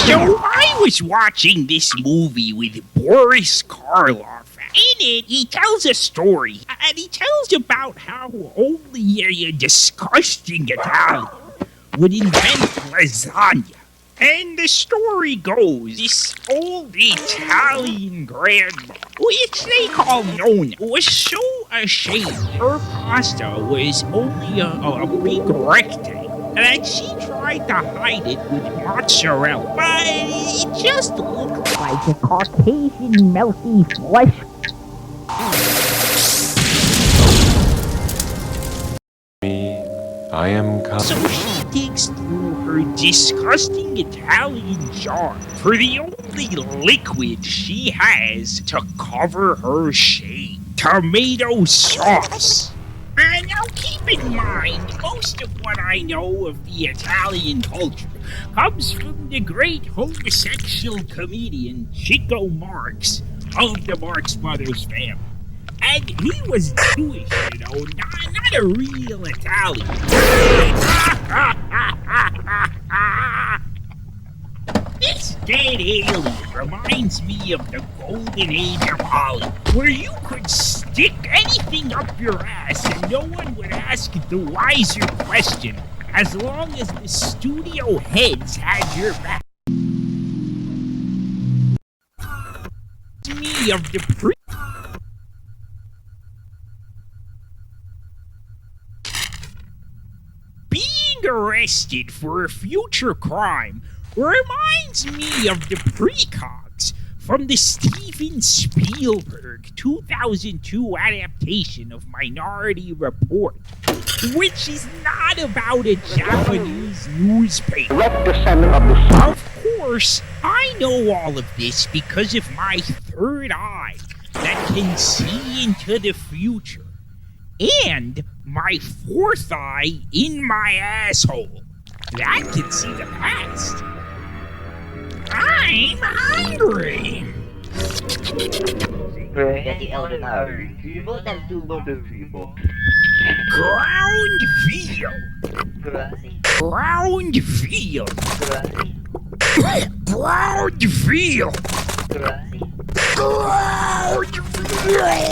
So I was watching this movie with Boris Karloff. In it, he tells a story, and he tells about how only a disgusting Italian would invent lasagna. And the story goes, this old Italian grandma, which they call Nona, was so ashamed her pasta was only a big rectangle that she tried to hide it with mozzarella. But it just looked like a Caucasian melty flesh. I am So she digs through her disgusting Italian jar for the only liquid she has to cover her shame. Tomato sauce. And now keep in mind, most of what I know of the Italian culture comes from the great homosexual comedian Chico Marx of the Marx Brothers family. And he was Jewish, not a real Italian. This dead alien reminds me of the golden age of Hollywood, where you could stick anything up your ass and no one would ask the wiser question, as long as the studio heads had your back. Me of the being arrested for a future crime reminds me of the precogs from the Steven Spielberg 2002 adaptation of Minority Report, which is not about a Japanese newspaper. Of course, I know all of this because of my third eye that can see into the future, and my fourth eye in my asshole that can see the past. I'm hungry. Ground veal. Ground veal. Ground veal. Ground veal.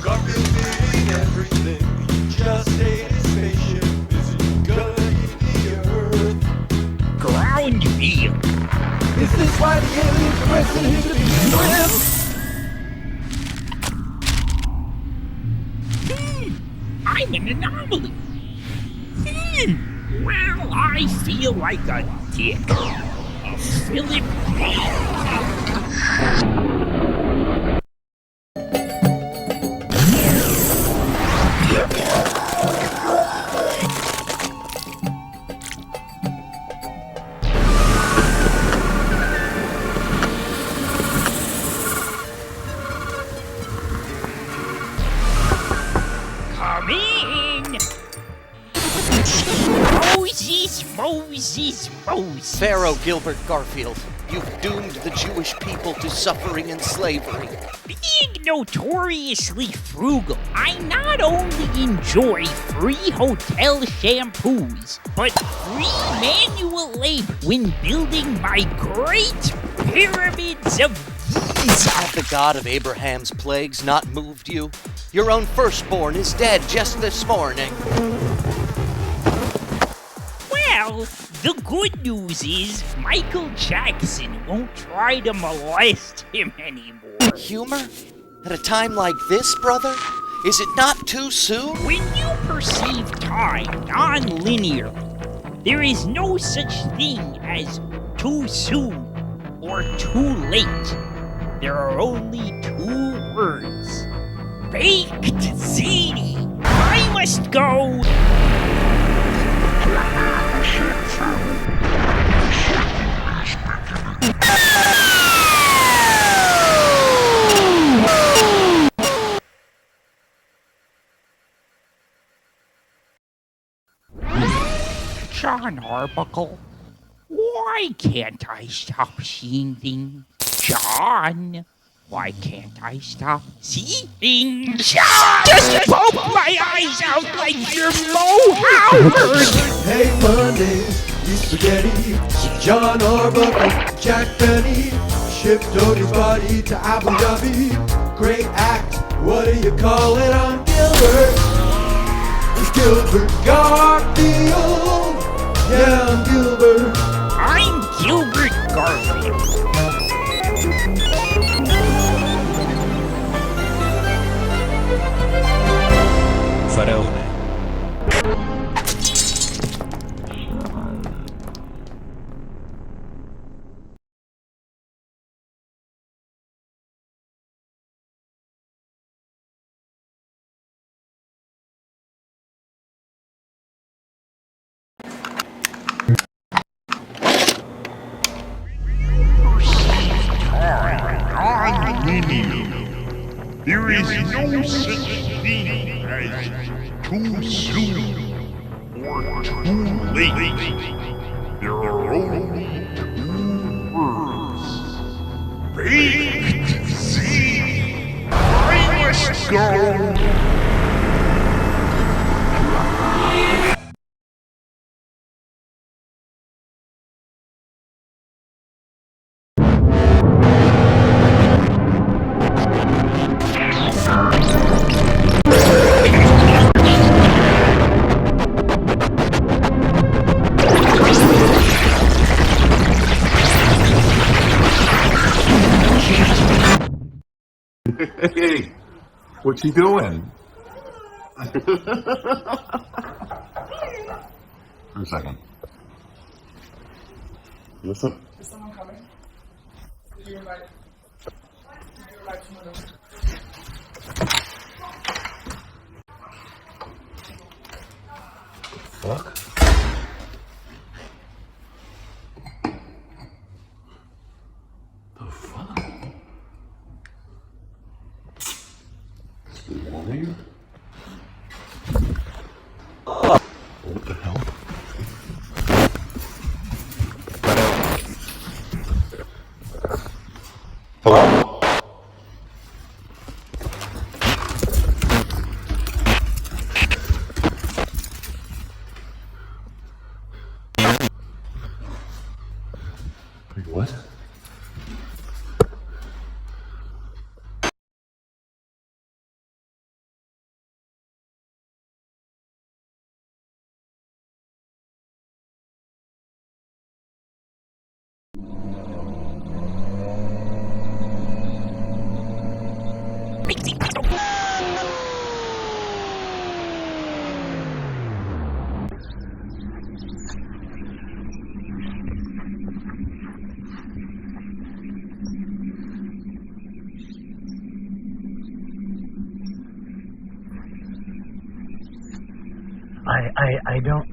Garfield did everything, he just ate his spaceship, isn't gonna hit the earth. Ground veal. Is this why the aliens are pressing him to be I'm an anomaly. Well, I feel like a dick. A Philip Moses. Pharaoh Gilbert Garfield, you've doomed the Jewish people to suffering and slavery. Being notoriously frugal, I not only enjoy free hotel shampoos, but free manual labor when building my great pyramids of Giza. Have the God of Abraham's plagues not moved you? Your own firstborn is dead just this morning. Well, the good news is Michael Jackson won't try to molest him anymore. Humor? At a time like this, brother? Is it not too soon? When you perceive time non-linearly, there is no such thing as too soon or too late. There are only two words. Baked ziti. I must go. John Arbuckle, why can't I stop seeing things? John, Why can't I stop seeing? Just poke my eyes out like you're Mo Howard! Hey, Mondays, eat spaghetti. John Arbuckle, Jack Benny. Ship Doty's body to Abu Dhabi. Great act, what do you call it? I'm Gilbert. It's Gilbert Garfield. Yeah, I'm Gilbert. I'm Gilbert Garfield. Фараоны. There is no such thing as too soon or too late. There are only two words. Fake see. I must go. Hey, what you doing? For a second. Listen. Is someone coming? Did you invite someone? Fuck. The fuck? Warning? What the hell? Hello? Wait, what?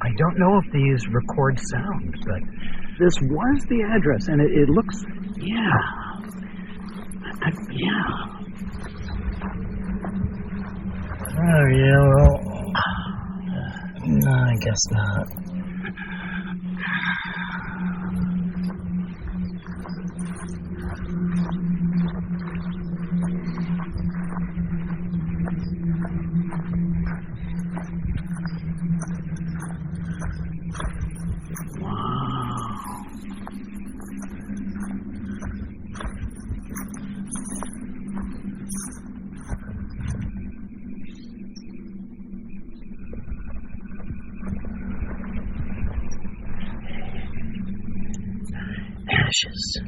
I don't know if these record sound, but this was the address, and it looks, yeah. Oh, yeah, well, no, I guess not. Ashes.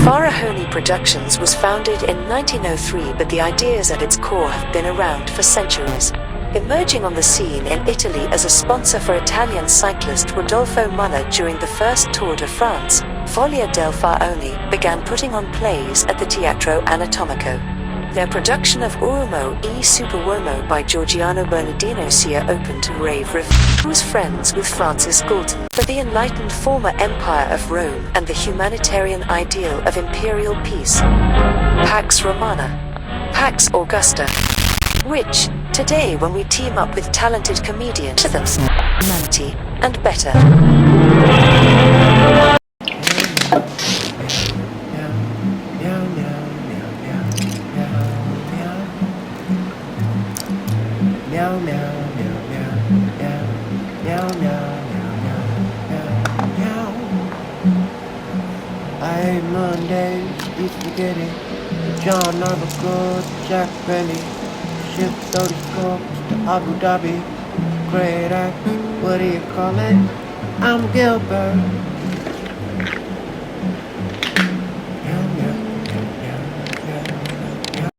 Farahoni Productions was founded in 1903, but the ideas at its core have been around for centuries. Emerging on the scene in Italy as a sponsor for Italian cyclist Rodolfo Muller during the first Tour de France, Foglia del Faroni began putting on plays at the Teatro Anatomico. Their production of Uomo e Superuomo by Giorgiano Bernardino Sia opened to rave reviews. He was friends with Francis Galton, but the enlightened former Empire of Rome and the humanitarian ideal of imperial peace. Pax Romana, Pax Augusta, which, today when we team up with talented comedians, to them humanity and better. Meow, meow, meow, meow, meow, meow, meow, meow, meow, meow, meow. I ate Mondays, eat spaghetti, John Arbuckle, Jack Benny, ship 30 scopes to Abu Dhabi, great act, what do you call it? I'm Gilbert. Meow, meow, meow, meow, meow, meow.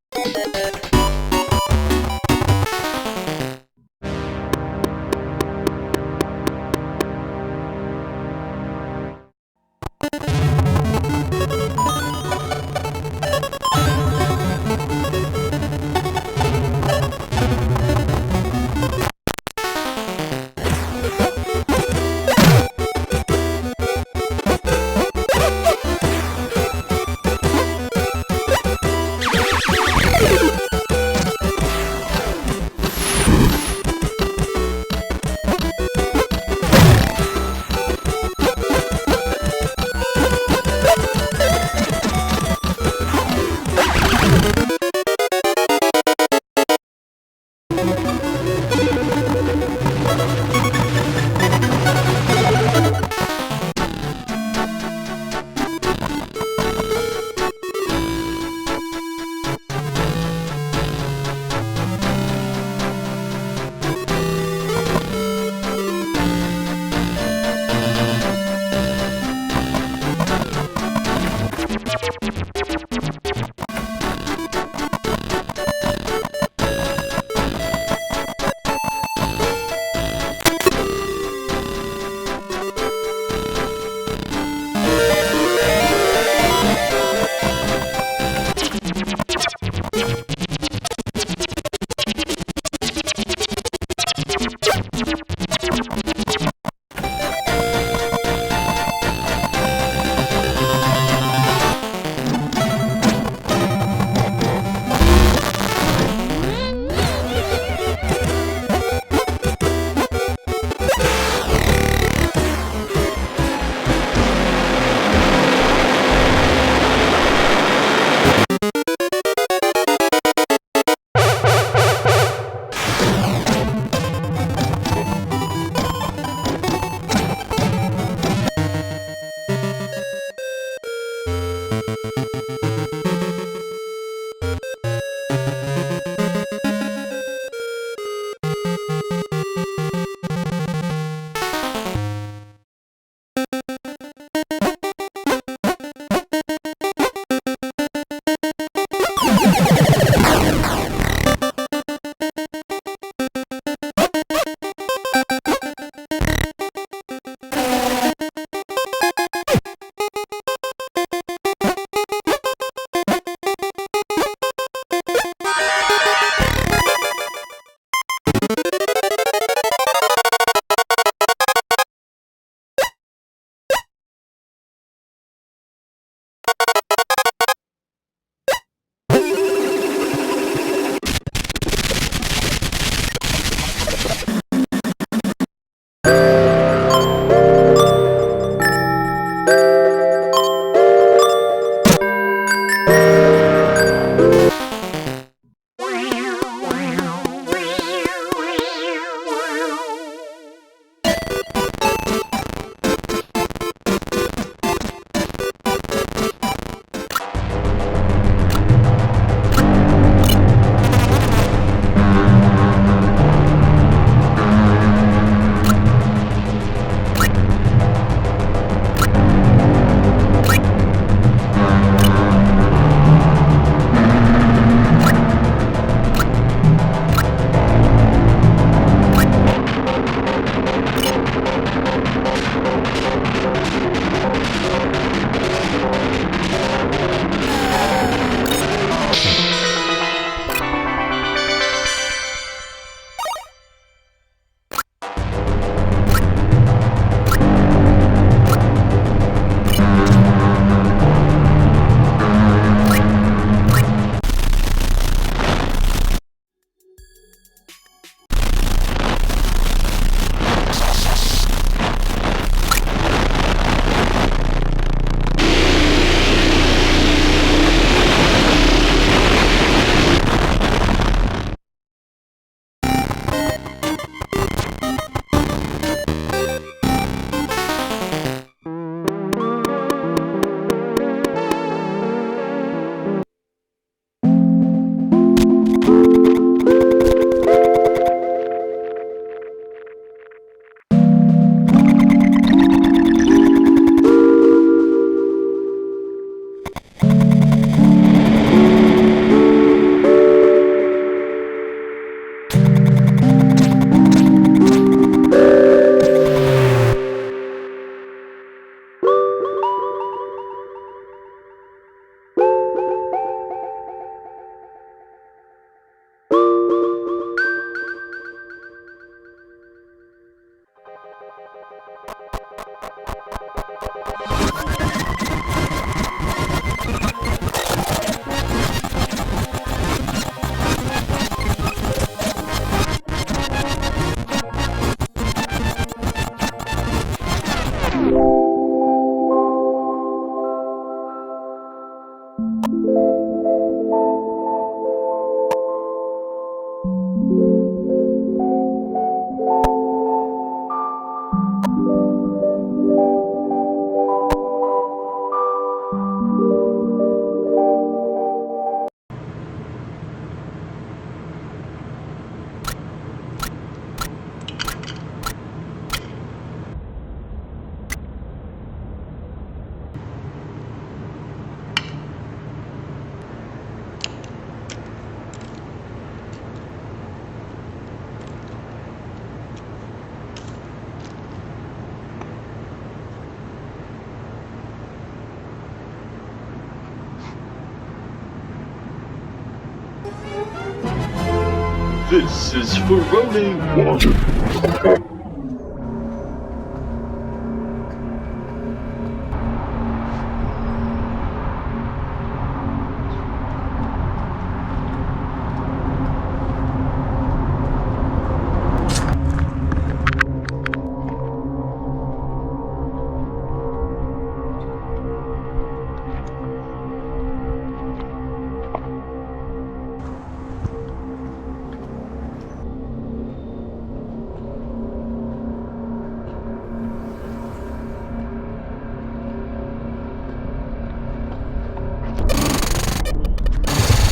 This is Ferrone Wanted.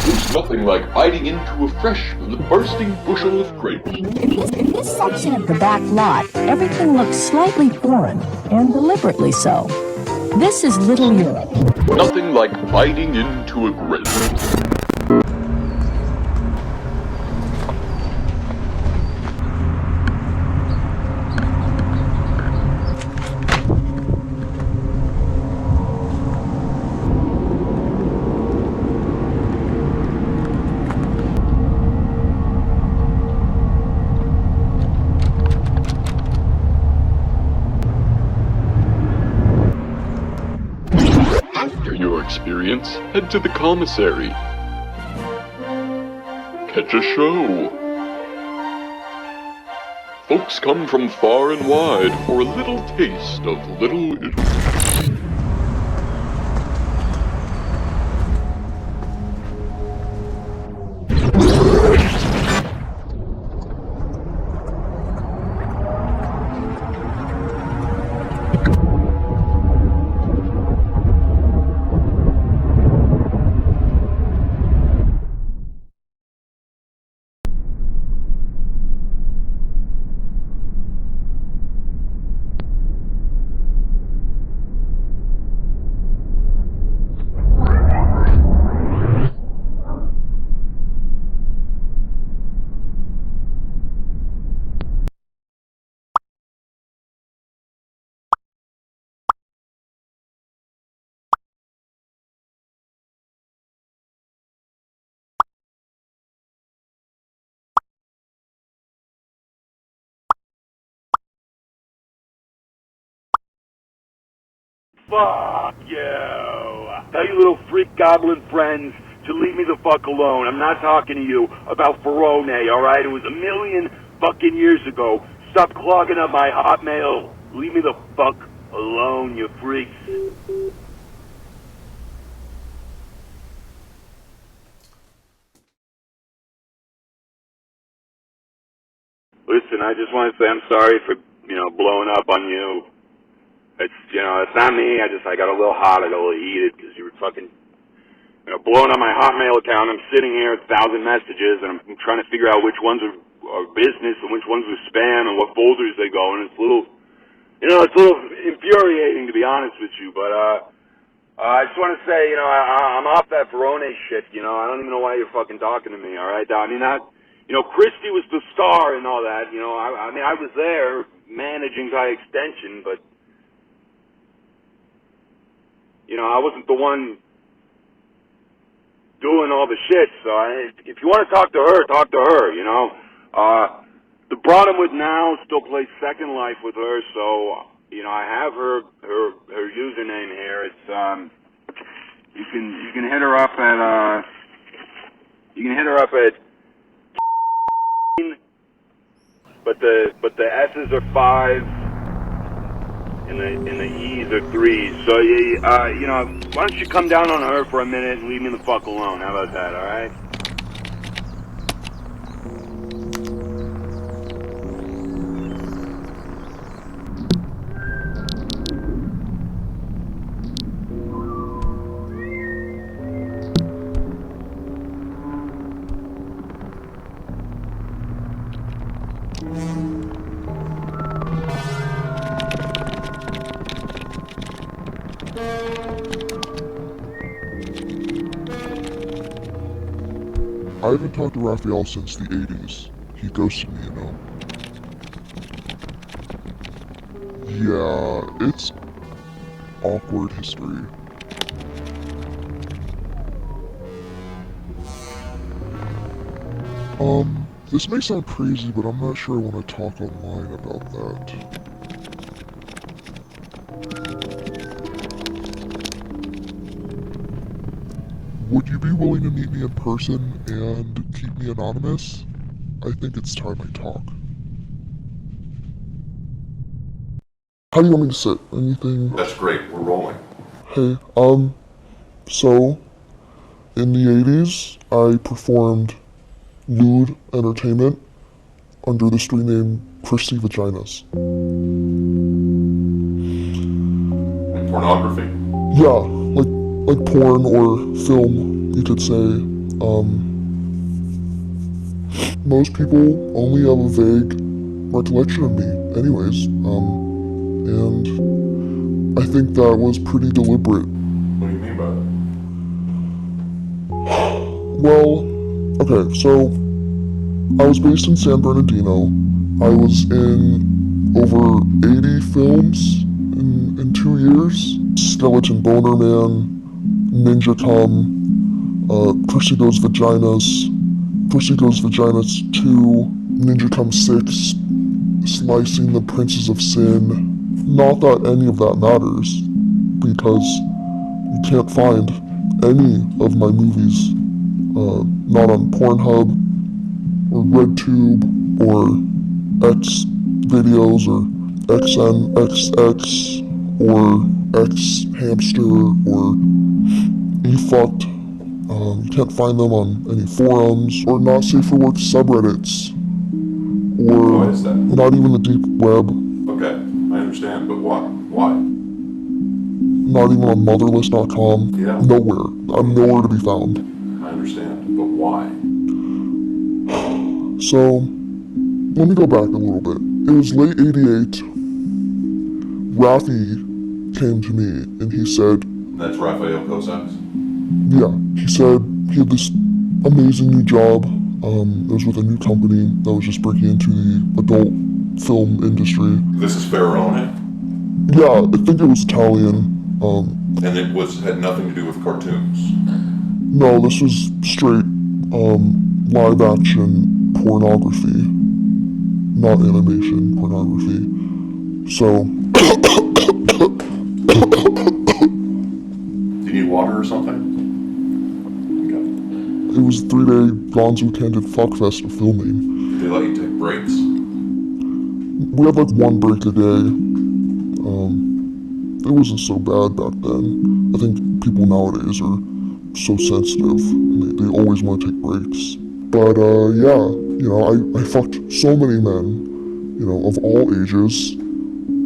There's nothing like biting into a fresh, bursting bushel of grapes. In this section of the back lot, everything looks slightly foreign, and deliberately so. This is Little Europe. Nothing like biting into a grape. After your experience, head to the commissary. Catch a show. Folks come from far and wide for a little taste of Little Italy. Fuck you! Tell your little freak goblin friends to leave me the fuck alone. I'm not talking to you about Ferrone, alright? It was a million fucking years ago. Stop clogging up my hotmail. Leave me the fuck alone, you freaks. Listen, I just want to say I'm sorry for, blowing up on you. It's not me. I got a little hot. I got a little heated because you were fucking, blowing up my Hotmail account. I'm sitting here with 1,000 messages, and I'm trying to figure out which ones are business and which ones are spam and what folders they go in. It's a little, it's a little infuriating, to be honest with you. But I just want to say, I'm off that Ferrone shit. I don't even know why you're fucking talking to me. All right, I mean, Christy was the star and all that. I was there managing by extension, but. I wasn't the one doing all the shit, so if you want to talk to her, talk to her, The Bronwynwood now still plays Second Life with her, so, I have her username here. It's, you can hit her up at, but the S's are 5. And the E's are 3s. So, why don't you come down on her for a minute and leave me the fuck alone? How about that, alright? I haven't talked to Raphael since the 80s. He ghosted me, Yeah, it's awkward history. This may sound crazy, but I'm not sure I want to talk online about that. Would you be willing to meet me in person and keep me anonymous? I think it's time I talk. How do you want me to sit? Anything? That's great, we're rolling. Hey, so, in the 80s, I performed lewd entertainment under the street name Christy Vaginas. And pornography? Yeah, like porn or film, you could say. Most people only have a vague recollection of me anyways, and I think that was pretty deliberate. What do you mean by that? Well, okay, so I was based in San Bernardino. I was in over 80 films in 2 years. Skeleton Boner Man, Ninja Cum, Chrissy Goes Vaginas 2, Ninja Cum 6, Slicing the Princes of Sin. Not that any of that matters, because you can't find any of my movies, not on Pornhub, or RedTube, or X videos, or XNXX, or X Hamster, or eFucked. You can't find them on any forums, or not safe for work subreddits, or Why is that? not even the deep web. Okay, I understand, but why? Why? Not even on motherless.com. Yeah. Nowhere. I'm nowhere to be found. I understand, but why? So, let me go back a little bit. It was late 88. Rafi came to me and he said, That's Raphael Cossacks? yeah, he said he had this amazing new job. It was with a new company that was just breaking into the adult film industry. This is Ferrone? Yeah, I think it was Italian. And it had nothing to do with cartoons? No, this was straight, live action pornography. Not animation pornography. So... Do you need water or something? It was a 3-day Gonzo Candid Fuckfest of filming. Did they let you take breaks? We had like 1 break a day. It wasn't so bad back then. I think people nowadays are so sensitive. And they always want to take breaks. But yeah, you know, I fucked so many men, you know, of all ages.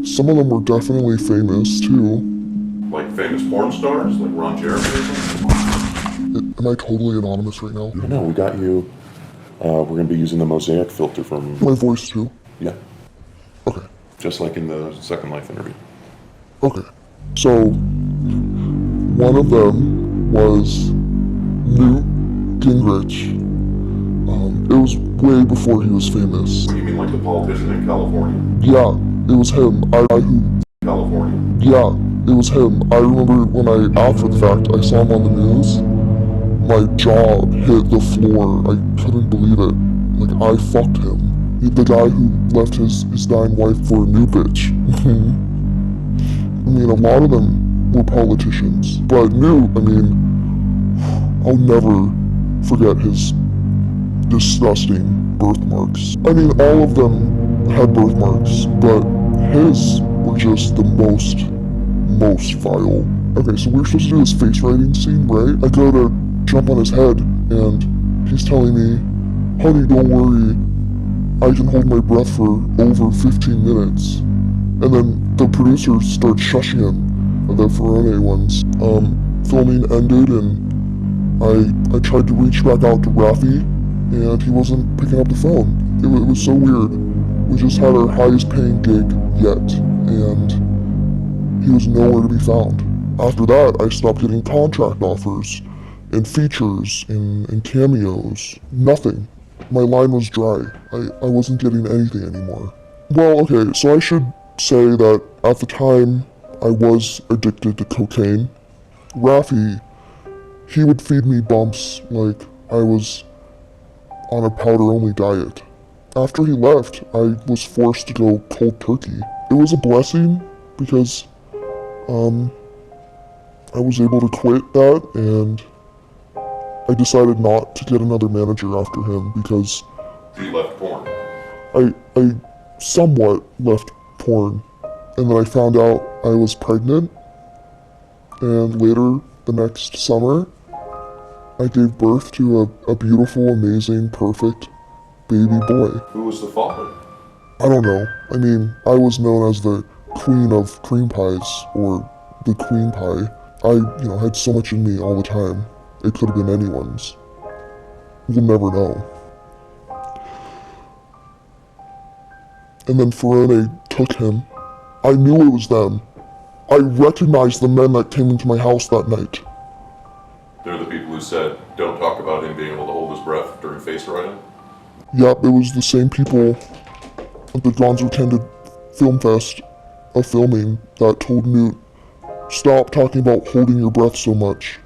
Some of them were definitely famous too. Like famous porn stars? Like Ron Jeremy or something? Am I totally anonymous right now? No, we got you. We're going to be using the mosaic filter from... My voice too? Yeah. Okay. Just like in the Second Life interview. Okay. So, one of them was Newt Gingrich. It was way before he was famous. You mean like the politician in California? Yeah, it was him. California? Yeah, it was him. I remember when after the fact, I saw him on the news. My jaw hit the floor. I couldn't believe it. Like, I fucked him. The guy who left his dying wife for a new bitch. I mean, a lot of them were politicians. But Newt, I mean, I'll never forget his disgusting birthmarks. I mean, all of them had birthmarks, but his were just the most vile. Okay, so we're supposed to do this face writing scene, right? I go to jump on his head, and he's telling me, honey, don't worry, I can hold my breath for over 15 minutes. And then the producer starts shushing him. The Ferrone ones. Filming ended, and I tried to reach back out to Rafi, and he wasn't picking up the phone. It was so weird. We just had our highest paying gig yet, and he was nowhere to be found. After that, I stopped getting contract offers, and features, and cameos. Nothing. My line was dry. I wasn't getting anything anymore. Well, okay, so I should say that at the time, I was addicted to cocaine. Rafi, he would feed me bumps like I was on a powder-only diet. After he left, I was forced to go cold turkey. It was a blessing because I was able to quit that, and I decided not to get another manager after him because You left porn. I somewhat left porn, and then I found out I was pregnant, and later the next summer I gave birth to a beautiful, amazing, perfect baby boy. Who was the father? I don't know. I mean, I was known as the queen of cream pies, or the queen pie. I, had so much in me all the time. It could have been anyone's. We'll never know. And then Ferone took him. I knew it was them. I recognized the men that came into my house that night. They're the people who said, don't talk about him being able to hold his breath during face riding? Yep, it was the same people at the Gonzo Candid Film Fest of filming that told Newt, stop talking about holding your breath so much.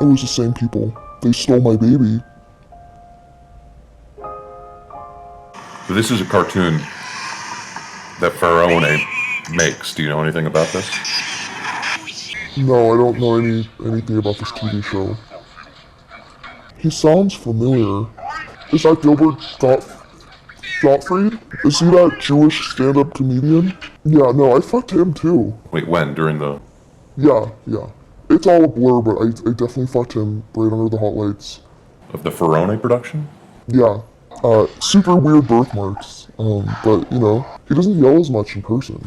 It was the same people. They stole my baby. So this is a cartoon that Farone makes. Do you know anything about this? No, I don't know anything about this TV show. He sounds familiar. Is that Gilbert Gottfried? Is he that Jewish stand-up comedian? Yeah, no, I fucked him too. Wait, when? During the... Yeah. It's all a blur, but I definitely fucked him right under the hot lights. Of the Farone production? Yeah. Super weird birthmarks. But, he doesn't yell as much in person.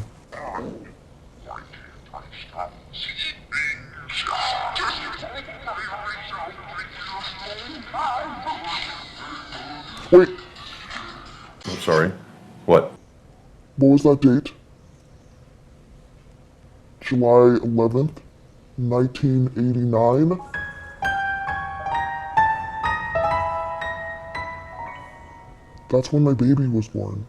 Wait. I'm sorry. What? What was that date? July 11th, 1989? That's when my baby was born.